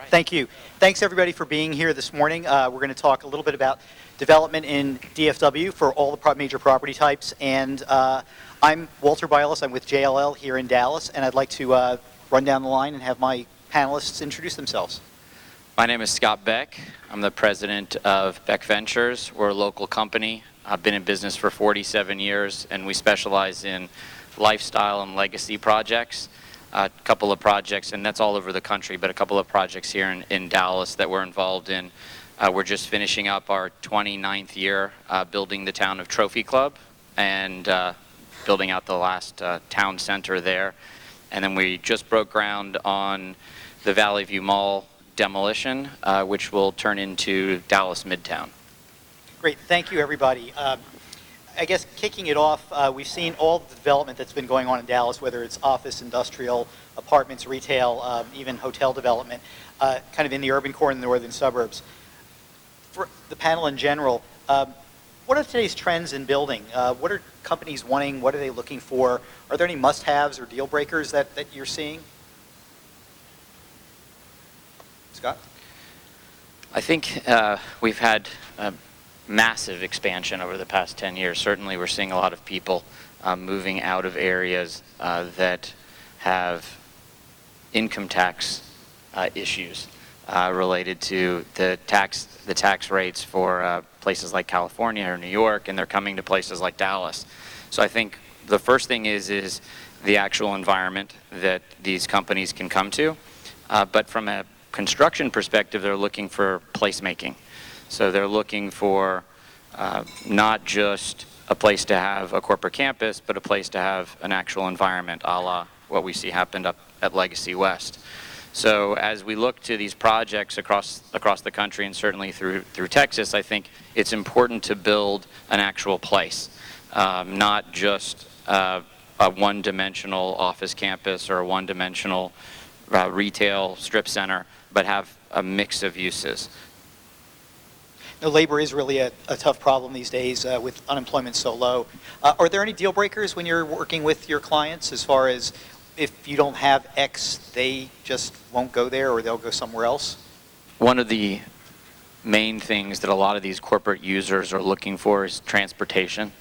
Thank you. Thanks everybody for being here this morning. We're going to talk a little bit about development in DFW for all the major property types. And I'm Walter Bailes. I'm with JLL here in Dallas, and I'd like to run down the line and have my panelists introduce themselves. My name is Scott Beck. I'm the president of Beck Ventures. We're a local company. I've been in business for 47 years, and we specialize in lifestyle and legacy projects. A couple of projects, and that's all over the country, but a couple of projects here in Dallas that we're involved in. We're just finishing up our 29th year building the town of Trophy Club and building out the last town center there. And then we just broke ground on the Valley View Mall demolition, which will turn into Dallas Midtown. Great, thank you everybody. I guess kicking it off, we've seen all the development that's been going on in Dallas, whether it's office, industrial, apartments, retail, even hotel development, kind of in the urban core and the northern suburbs. For the panel in general, what are today's trends in building? What are companies wanting? What are they looking for? Are there any must-haves or deal breakers that you're seeing? Scott? I think we've had massive expansion over the past 10 years. Certainly we're seeing a lot of people moving out of areas that have income tax issues related to the tax rates for places like California or New York, and they're coming to places like Dallas. So I think the first thing is the actual environment that these companies can come to. But from a construction perspective, they're looking for placemaking. So they're looking for not just a place to have a corporate campus, but a place to have an actual environment, a la what we see happened up at Legacy West. So as we look to these projects across the country, and certainly through Texas, I think it's important to build an actual place, not just a one-dimensional office campus or a one-dimensional retail strip center, but have a mix of uses. Now, labor is really a tough problem these days with unemployment so low. Are there any deal breakers when you're working with your clients as far as if you don't have X, they just won't go there or they'll go somewhere else? One of the main things that a lot of these corporate users are looking for is transportation.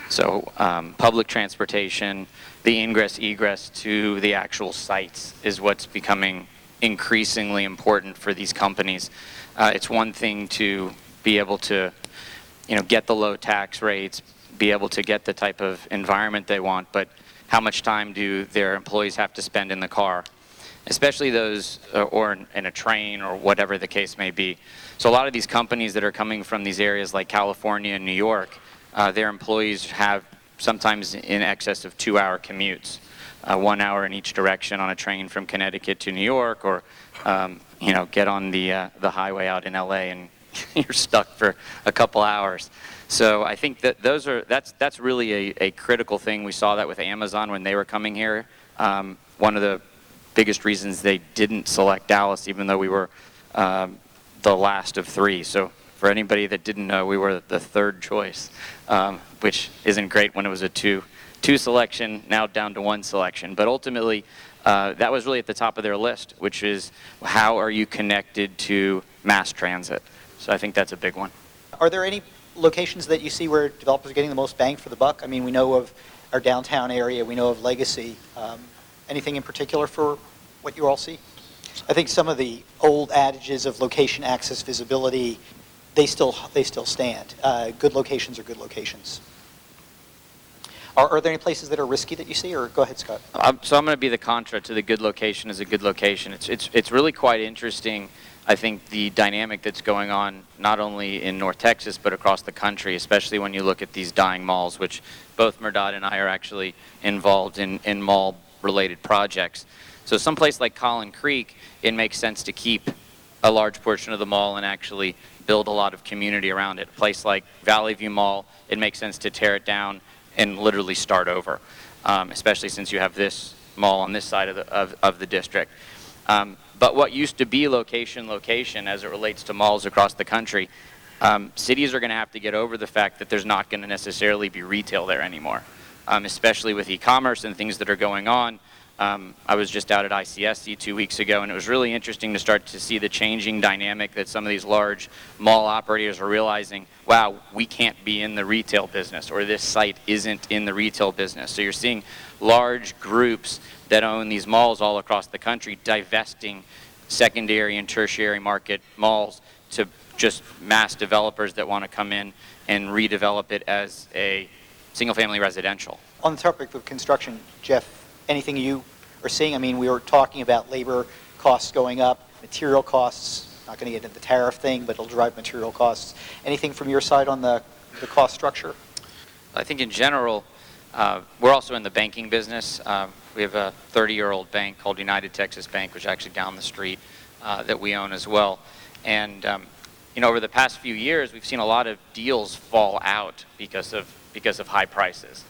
So public transportation, the ingress egress to the actual sites is what's becoming increasingly important for these companies. It's one thing to be able to, get the low tax rates, be able to get the type of environment they want, but how much time do their employees have to spend in the car, especially those, or in a train or whatever the case may be. So a lot of these companies that are coming from these areas like California and New York, their employees have sometimes in excess of 2-hour commutes, 1 hour in each direction on a train from Connecticut to New York, or get on the highway out in LA and you're stuck for a couple hours. So I think that that's really a critical thing. We saw that with Amazon when they were coming here. One of the biggest reasons they didn't select Dallas, even though we were the last of 3. So for anybody that didn't know, we were the 3rd choice, which isn't great when it was a two selection, now down to 1 selection. But ultimately, that was really at the top of their list, which is how are you connected to mass transit? So I think that's a big one. Are there any locations that you see where developers are getting the most bang for the buck? I mean, we know of our downtown area, we know of Legacy. Anything in particular for what you all see? I think some of the old adages of location, access, visibility, they still stand. Good locations are good locations. Are there any places that are risky that you see, or go ahead, Scott? So I'm going to be the contra to the good location is a good location. It's really quite interesting, I think, the dynamic that's going on not only in North Texas but across the country, especially when you look at these dying malls, which both Mehrdad and I are actually involved in mall-related projects. So someplace like Collin Creek, it makes sense to keep a large portion of the mall and actually build a lot of community around it. A place like Valley View Mall, it makes sense to tear it down and literally start over, especially since you have this mall on this side of the district. But what used to be location as it relates to malls across the country, cities are going to have to get over the fact that there's not going to necessarily be retail there anymore, especially with e-commerce and things that are going on. I was just out at ICSC 2 weeks ago, and it was really interesting to start to see the changing dynamic that some of these large mall operators are realizing, wow, we can't be in the retail business, or this site isn't in the retail business. So you're seeing large groups that own these malls all across the country divesting secondary and tertiary market malls to just mass developers that want to come in and redevelop it as a single-family residential. On the topic of construction, Jeff, anything you are seeing? I mean, we were talking about labor costs going up, material costs, not going to get into the tariff thing, but it'll drive material costs. Anything from your side on the cost structure? I think in general, we're also in the banking business. We have a 30-year-old bank called United Texas Bank, which is actually down the street, that we own as well. And you know, over the past few years, we've seen a lot of deals fall out because of high prices.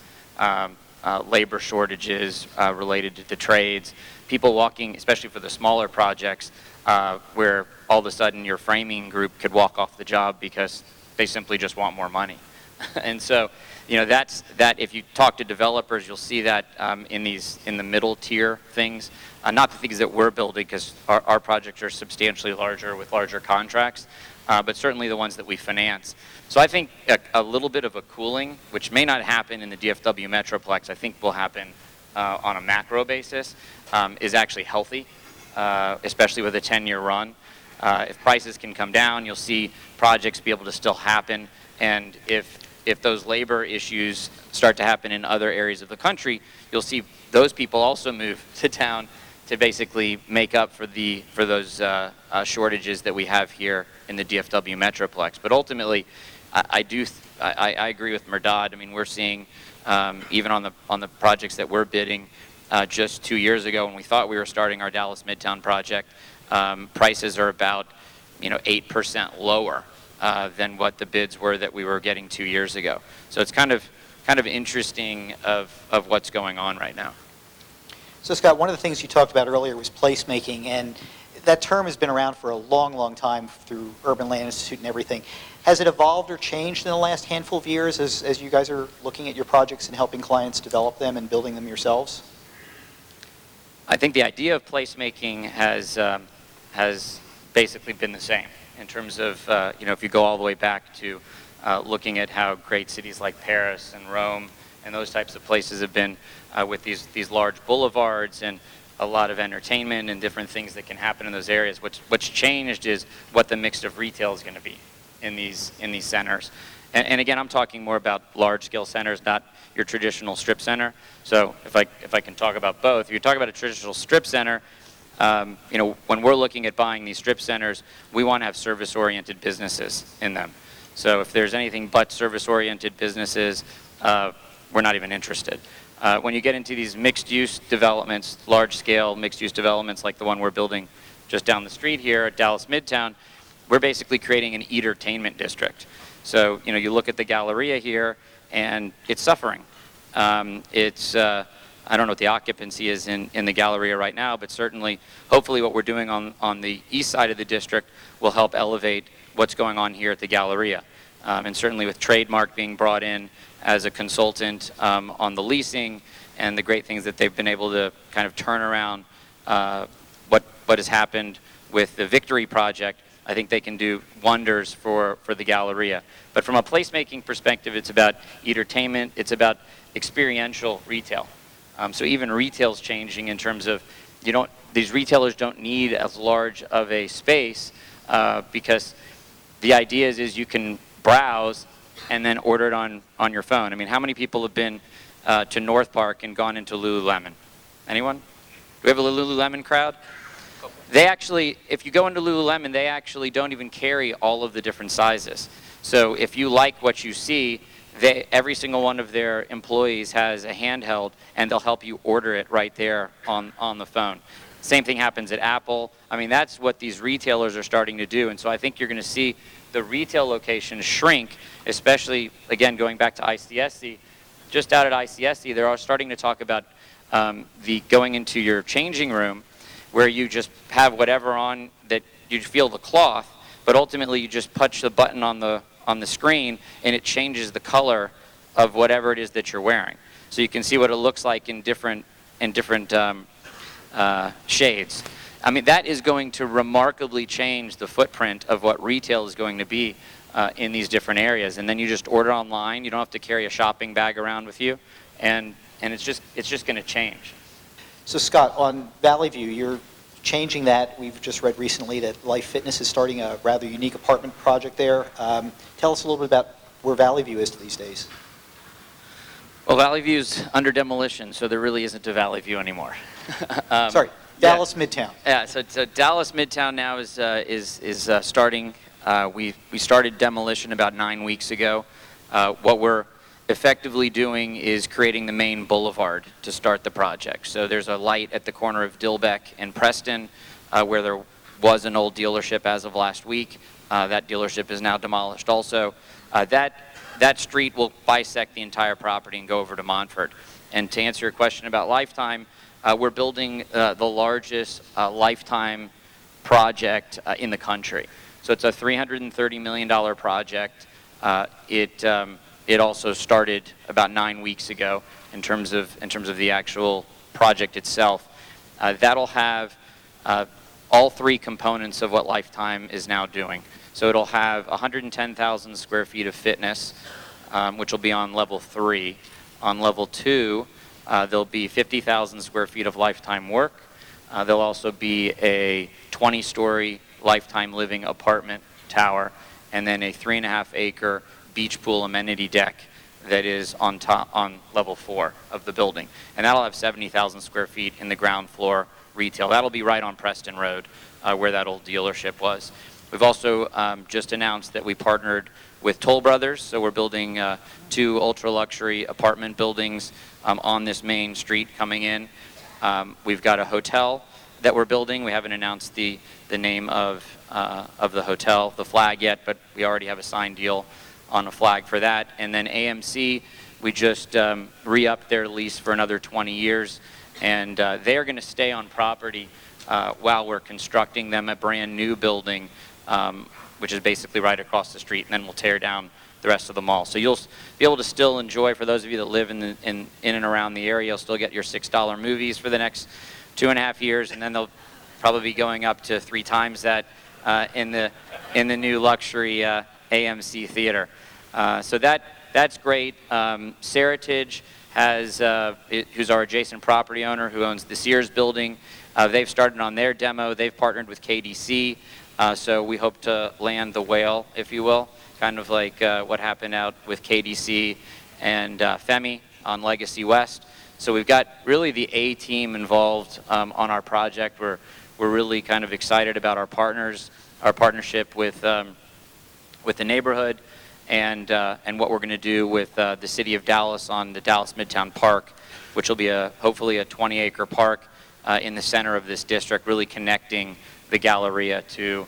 Labor shortages related to the trades, people walking, especially for the smaller projects, where all of a sudden your framing group could walk off the job because they simply just want more money. And so, you know, that if you talk to developers, you'll see that in the middle tier things, not the things that we're building, because our projects are substantially larger with larger contracts, but certainly the ones that we finance. So I think a little bit of a cooling, which may not happen in the DFW Metroplex, I think will happen on a macro basis, is actually healthy, especially with a 10-year run. If prices can come down, you'll see projects be able to still happen, and if those labor issues start to happen in other areas of the country, you'll see those people also move to town to basically make up for those shortages that we have here in the DFW Metroplex. But ultimately, I agree with Mehrdad. I mean, we're seeing even on the projects that we're bidding, just 2 years ago when we thought we were starting our Dallas Midtown project, prices are about 8% lower than what the bids were that we were getting 2 years ago. So it's kind of interesting of what's going on right now. So Scott, one of the things you talked about earlier was placemaking, and that term has been around for a long, long time through Urban Land Institute and everything. Has it evolved or changed in the last handful of years as you guys are looking at your projects and helping clients develop them and building them yourselves? I think the idea of placemaking has basically been the same in terms of, if you go all the way back to looking at how great cities like Paris and Rome and those types of places have been with these large boulevards and a lot of entertainment and different things that can happen in those areas. What's changed is what the mix of retail is going to be in these centers. And again, I'm talking more about large-scale centers, not your traditional strip center. So if I can talk about both, if you talk about a traditional strip center, when we're looking at buying these strip centers, we want to have service-oriented businesses in them. So if there's anything but service-oriented businesses, we're not even interested. When you get into these mixed-use developments, large-scale mixed-use developments like the one we're building just down the street here at Dallas Midtown, we're basically creating an entertainment district. So, you look at the Galleria here, and it's suffering. I don't know what the occupancy is in the Galleria right now, but certainly, hopefully what we're doing on the east side of the district will help elevate what's going on here at the Galleria. And certainly with Trademark being brought in as a consultant on the leasing and the great things that they've been able to kind of turn around what has happened with the Victory project, I think they can do wonders for the Galleria. But from a placemaking perspective, it's about entertainment, it's about experiential retail. So even retail's changing in terms of these retailers don't need as large of a space because the idea is you can browse and then order it on your phone. I mean, how many people have been to North Park and gone into Lululemon? Anyone? Do we have a Lululemon crowd? They actually, if you go into Lululemon, they actually don't even carry all of the different sizes. So if you like what you see, every single one of their employees has a handheld, and they'll help you order it right there on the phone. Same thing happens at Apple. I mean, that's what these retailers are starting to do. And so I think you're going to see the retail locations shrink, especially, again, going back to ICSC. Just out at ICSC, they're starting to talk about going into your changing room, where you just have whatever on that you feel the cloth, but ultimately you just punch the button on the screen and it changes the color of whatever it is that you're wearing. So you can see what it looks like in different shades. I mean, that is going to remarkably change the footprint of what retail is going to be in these different areas. And then you just order online. You don't have to carry a shopping bag around with you, and it's just going to change. So Scott, on Valley View, you're changing that. We've just read recently that Life Fitness is starting a rather unique apartment project there. Tell us a little bit about where Valley View is these days. Well, Valley View's under demolition, so there really isn't a Valley View anymore. Sorry, Dallas Midtown. Yeah, so Dallas Midtown now is starting. We started demolition about 9 weeks ago. What we're effectively doing is creating the main boulevard to start the project. So there's a light at the corner of Beck and Preston, where there was an old dealership as of last week. That dealership is now demolished also. That street will bisect the entire property and go over to Montfort. And to answer your question about Lifetime, we're building the largest Lifetime project in the country. So it's a $330 million project. It also started about 9 weeks ago in terms of the actual project itself. That'll have all three components of what Lifetime is now doing. So it'll have 110,000 square feet of fitness, which will be on level 3. On level 2, there'll be 50,000 square feet of Lifetime work. There'll also be a 20-story Lifetime living apartment tower, and then a 3.5-acre beach pool amenity deck that is on level 4 of the building. And that'll have 70,000 square feet in the ground floor retail. That'll be right on Preston Road, where that old dealership was. We've also just announced that we partnered with Toll Brothers, so we're building 2 ultra-luxury apartment buildings on this main street coming in. We've got a hotel that we're building. We haven't announced the name of the hotel, the flag yet, but we already have a signed deal on a flag for that. And then AMC, we just re-upped their lease for another 20 years, and they're going to stay on property while we're constructing them a brand new building, which is basically right across the street, and then we'll tear down the rest of the mall. So you'll be able to still enjoy, for those of you that live in and around the area, you'll still get your $6 movies for the next 2.5 years, and then they'll probably be going up to 3 times that in the new luxury AMC theater. So that's great. Seritage has, who's our adjacent property owner, who owns the Sears building. They've started on their demo. They've partnered with KDC. So we hope to land the whale, if you will, kind of like what happened out with KDC and Femi on Legacy West. So we've got really the A team involved on our project. We're really kind of excited about our partners, our partnership with the neighborhood, and what we're going to do with the city of Dallas on the Dallas Midtown Park, which will be hopefully a 20-acre park in the center of this district, really connecting the Galleria to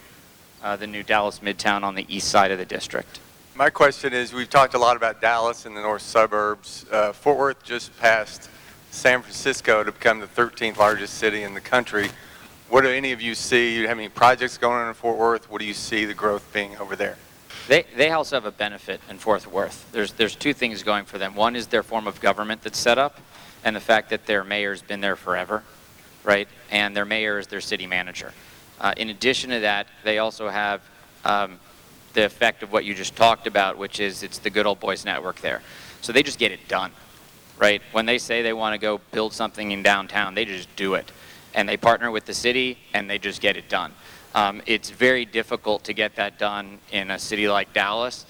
the new Dallas Midtown on the east side of the district. My question is, we've talked a lot about Dallas and the north suburbs. Fort Worth just passed San Francisco to become the 13th largest city in the country. What do any of you see? Do you have any projects going on in Fort Worth? What do you see the growth being over there? They also have a benefit in Fort Worth. There's 2 things going for them. One is their form of government that's set up, and the fact that their mayor's been there forever, right? And their mayor is their city manager. In addition to that, they also have the effect of what you just talked about, which is it's the good old boys network there. So they just get it done, right? When they say they want to go build something in downtown, they just do it. And they partner with the city, and they just get it done. It's very difficult to get that done in a city like Dallas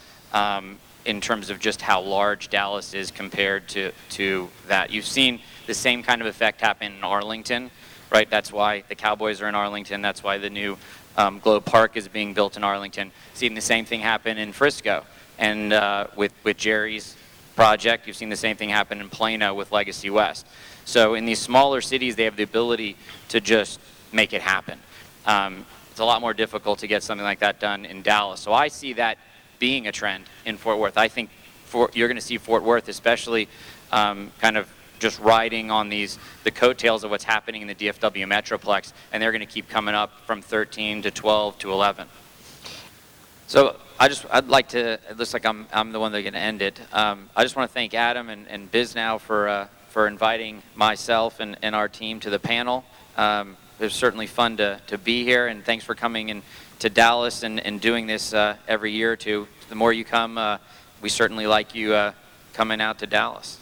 in terms of just how large Dallas is compared to that. You've seen the same kind of effect happen in Arlington, right? That's why the Cowboys are in Arlington. That's why the new Globe Park is being built in Arlington. Seen the same thing happen in Frisco. And with Jerry's project, you've seen the same thing happen in Plano with Legacy West. So in these smaller cities, they have the ability to just make it happen. It's a lot more difficult to get something like that done in Dallas. So I see that being a trend in Fort Worth. I think you're going to see Fort Worth, especially kind of just riding on the coattails of what's happening in the DFW Metroplex, and they're going to keep coming up from 13 to 12 to 11. So I'd like to, it looks like I'm the one that's going to end it. I just want to thank Adam and Bisnow for for inviting myself and our team to the panel. It was certainly fun to be here, and thanks for coming in to Dallas and doing this every year or two. The more you come, we certainly like you coming out to Dallas.